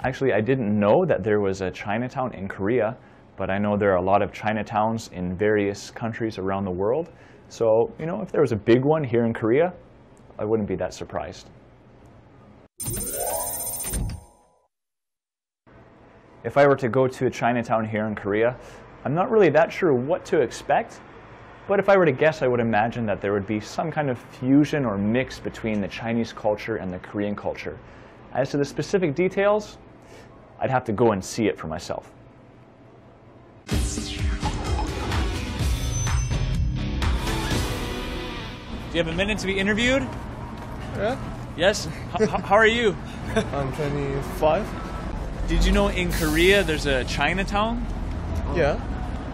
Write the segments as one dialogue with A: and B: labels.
A: Actually, I didn't know that there was a Chinatown in Korea, but I know there are a lot of Chinatowns in various countries around the world. So, you know, if there was a big one here in Korea, I wouldn't be that surprised. If I were to go to a Chinatown here in Korea, I'm not really that sure what to expect, but if I were to guess, I would imagine that there would be some kind of fusion or mix between the Chinese culture and the Korean culture. As to the specific details, I'd have to go and see it for myself.
B: Do you have a minute to be interviewed?
C: Yeah.
B: Yes? How are you?
C: I'm 25.
B: Did you know in Korea there's a Chinatown?
C: Yeah.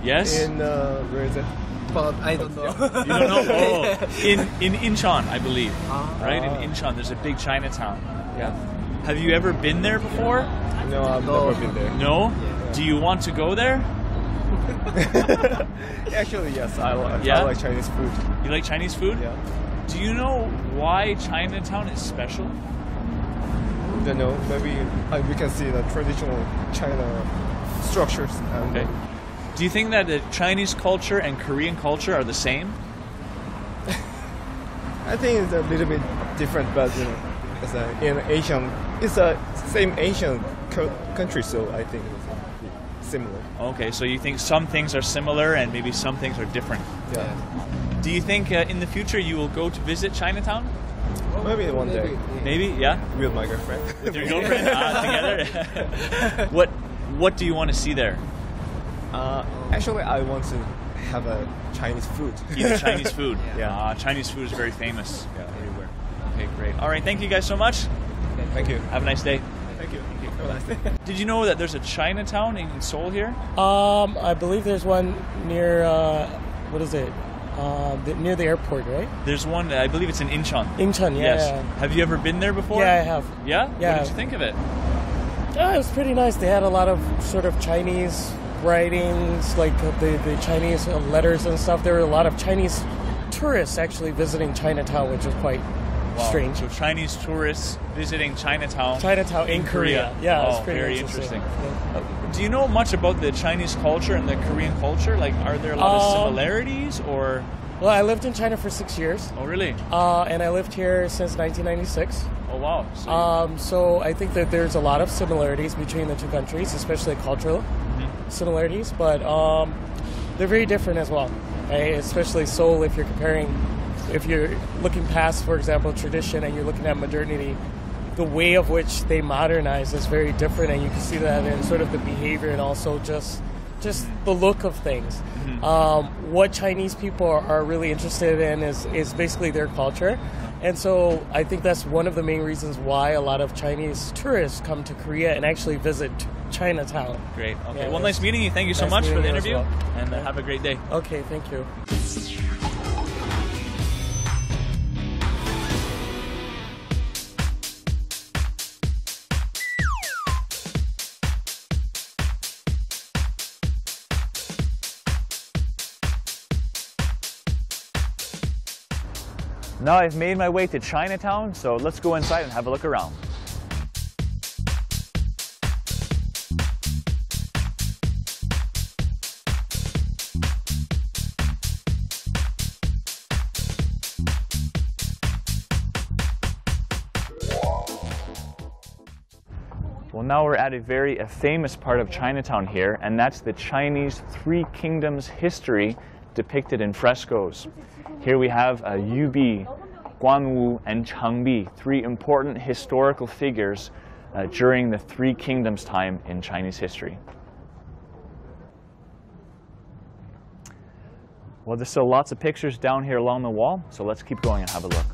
B: Yes?
C: In, where is it?
D: But I don't know.
B: You don't know? Oh, in Incheon, I believe. Right? In Incheon, there's a big Chinatown.
C: Yeah.
B: Have you ever been there before?
C: No, I've never been there.
B: No? Do you want to go there?
C: Actually, yes. I like Chinese food.
B: You like Chinese food?
C: Yeah.
B: Do you know why Chinatown is special?
C: Don't know. Maybe we can see the traditional China structures. And
B: Okay. Do you think that the Chinese culture and Korean culture are the same?
C: I think it's a little bit different, but you know, in Asian, it's a same Asian country, so I think it's similar.
B: Okay, so you think some things are similar and maybe some things are different.
C: Yeah.
B: Do you think in the future you will go to visit Chinatown?
C: Maybe one day
B: Maybe, yeah?
C: with my girlfriend.
B: With your girlfriend together? What do you want to see there?
C: Actually, I want to have a Chinese food.
B: Eat Chinese food.
C: Yeah.
B: Chinese food is very famous.
C: Yeah, everywhere.
B: Okay, great. All right, thank you guys so much.
C: Thank you.
B: Have a nice day.
C: Thank you. Have a nice day.
B: Did you know that there's a Chinatown in Seoul here?
D: I believe there's one near, what is it? Near the airport, right?
B: There's one, I believe it's in Incheon.
D: Incheon, yeah.
B: Yes. Have you ever been there before?
D: Yeah, I have.
B: Yeah?
D: Yeah.
B: What did you think of it?
D: Yeah, it was pretty nice. They had a lot of sort of Chinese writings, like the Chinese letters and stuff. There were a lot of Chinese tourists actually visiting Chinatown, which was quite strange.
B: So Chinese tourists visiting Chinatown.
D: Chinatown in Korea. Yeah, it's pretty
B: very
D: interesting.
B: interesting. Do you know much about the Chinese culture and the Korean culture? Like, are there a lot of similarities or?
D: Well, I lived in China for 6 years.
B: Oh, really?
D: And I lived here since 1996.
B: Oh, wow.
D: So I think that there's a lot of similarities between the two countries, especially cultural similarities, but they're very different as well. Right? Especially Seoul, if you're looking past, for example, tradition and you're looking at modernity, the way of which they modernize is very different, and you can see that in sort of the behavior and also just the look of things. What Chinese people are really interested in is basically their culture. And so I think that's one of the main reasons why a lot of Chinese tourists come to Korea and actually visit Chinatown.
B: Great. Okay.
D: Yeah,
B: well, nice meeting you. Thank you so
D: nice
B: much for the
D: meeting you
B: interview.
D: as well.
B: And have a great day.
D: Okay, thank you.
A: Now I've made my way to Chinatown, so let's go inside and have a look around. Well, now we're at a very famous part of Chinatown here, and that's the Chinese Three Kingdoms history depicted in frescoes. Here we have Yubi, Guanwu, and Changbi, three important historical figures during the Three Kingdoms time in Chinese history. Well, there's still lots of pictures down here along the wall, so let's keep going and have a look.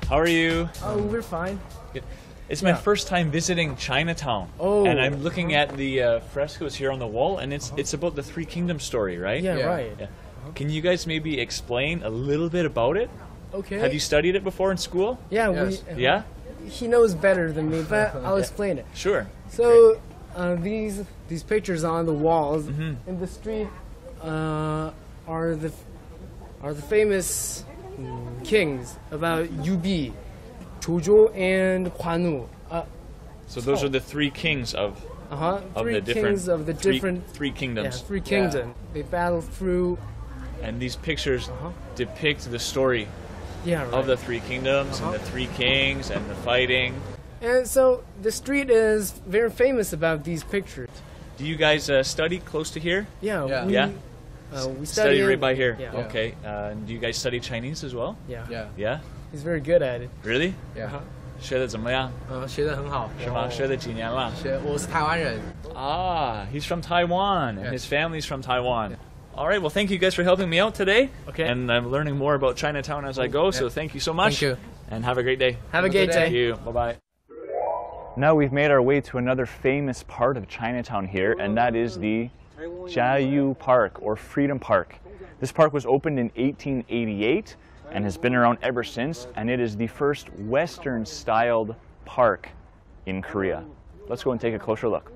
B: How are you?
D: Oh, we're fine.
B: Good. It's my first time visiting Chinatown.
D: Oh.
B: And I'm looking at the frescoes here on the wall, and it's about the Three Kingdoms story, right?
D: Yeah, right.
B: Yeah. Can you guys maybe explain a little bit about it?
D: Okay.
B: Have you studied it before in school?
D: Yeah,
C: Yes.
B: Yeah?
E: he knows better than me, but I'll explain it.
B: Sure.
E: So these pictures on the walls in the street are the famous kings about Yubi, Jojo, and Hwanu.
B: So those are the three kings of
E: Three kings of the different
B: three kingdoms.
E: Yeah, three kingdoms. They battle through.
B: And these pictures depict the story of the three kingdoms and the three kings and the fighting.
E: And so the street is very famous about these pictures.
B: Do you guys study close to here?
E: Yeah. We
B: study right by here.
E: Yeah.
B: Okay. Do you guys study Chinese as well?
E: Yeah.
B: Yeah.
E: He's very good at it.
B: Really?
F: Yeah.
B: 学得怎么样？
F: 学得很好。
B: 是吗？学了几年了？
F: 我是台湾人。
B: He's from Taiwan, and his family's from Taiwan. All right, well, thank you guys for helping me out today.
E: Okay.
B: And I'm learning more about Chinatown as I go, so thank you so much.
F: Thank you.
B: And have a great day.
E: Have a great day.
B: Thank you. Bye-bye.
A: Now we've made our way to another famous part of Chinatown here, and that is the Jiayu Park, or Freedom Park. This park was opened in 1888 and has been around ever since, and it is the first Western-styled park in Korea. Let's go and take a closer look.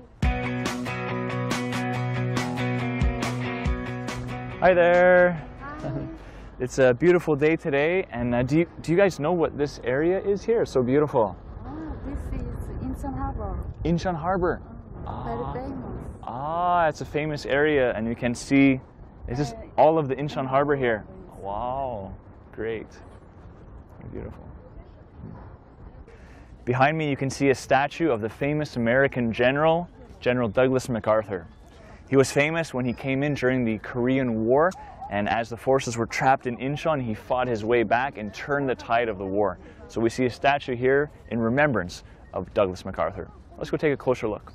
A: Hi there. It's a beautiful day today, and do you guys know what this area is here? It's so beautiful.
G: This is Incheon Harbor.
A: Incheon Harbor.
G: Very famous.
A: It's a famous area, and you can see, is this all of the Incheon Harbor here? Wow, great. Beautiful. Behind me, you can see a statue of the famous American general, General Douglas MacArthur. He was famous when he came in during the Korean War, and as the forces were trapped in Incheon, he fought his way back and turned the tide of the war. So we see a statue here in remembrance of Douglas MacArthur. Let's go take a closer look.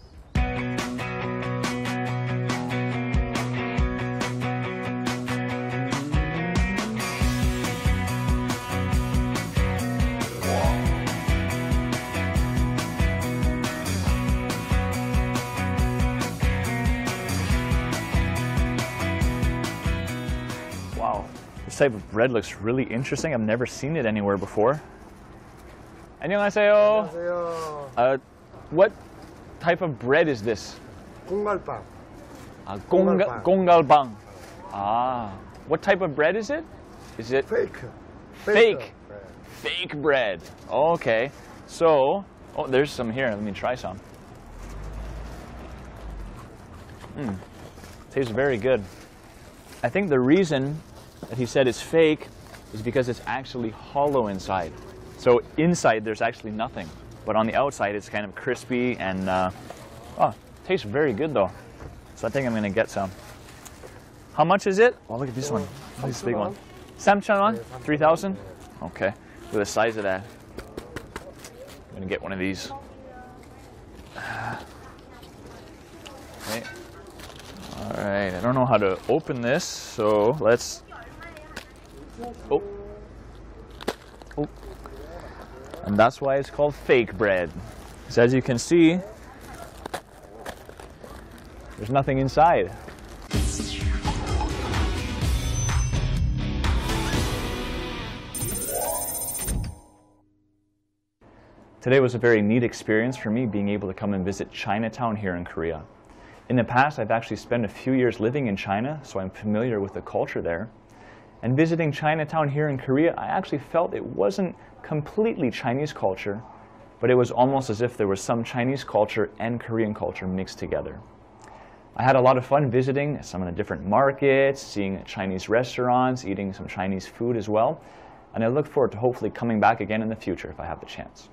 A: Wow, this type of bread looks really interesting. I've never seen it anywhere before. 안녕하세요. What type of bread is this?
H: 공갈빵.
A: 공갈빵. What type of bread is it? Is it
H: Fake.
A: fake bread? Okay. So, there's some here. Let me try some. Tastes very good. I think the reason that he said it's fake is because it's actually hollow inside. So inside there's actually nothing, but on the outside it's kind of crispy and tastes very good though. So I think I'm gonna get some. How much is it? Oh, look at this one. Look at this big one. 3,000won? 3,000? Okay. Look at the size of that. I'm gonna get one of these. Okay. All right, I don't know how to open this, so let's, and that's why it's called fake bread. Because as you can see, there's nothing inside. Today was a very neat experience for me, being able to come and visit Chinatown here in Korea. In the past, I've actually spent a few years living in China, so I'm familiar with the culture there. And visiting Chinatown here in Korea, I actually felt it wasn't completely Chinese culture, but it was almost as if there was some Chinese culture and Korean culture mixed together. I had a lot of fun visiting some of the different markets, seeing Chinese restaurants, eating some Chinese food as well, and I look forward to hopefully coming back again in the future if I have the chance.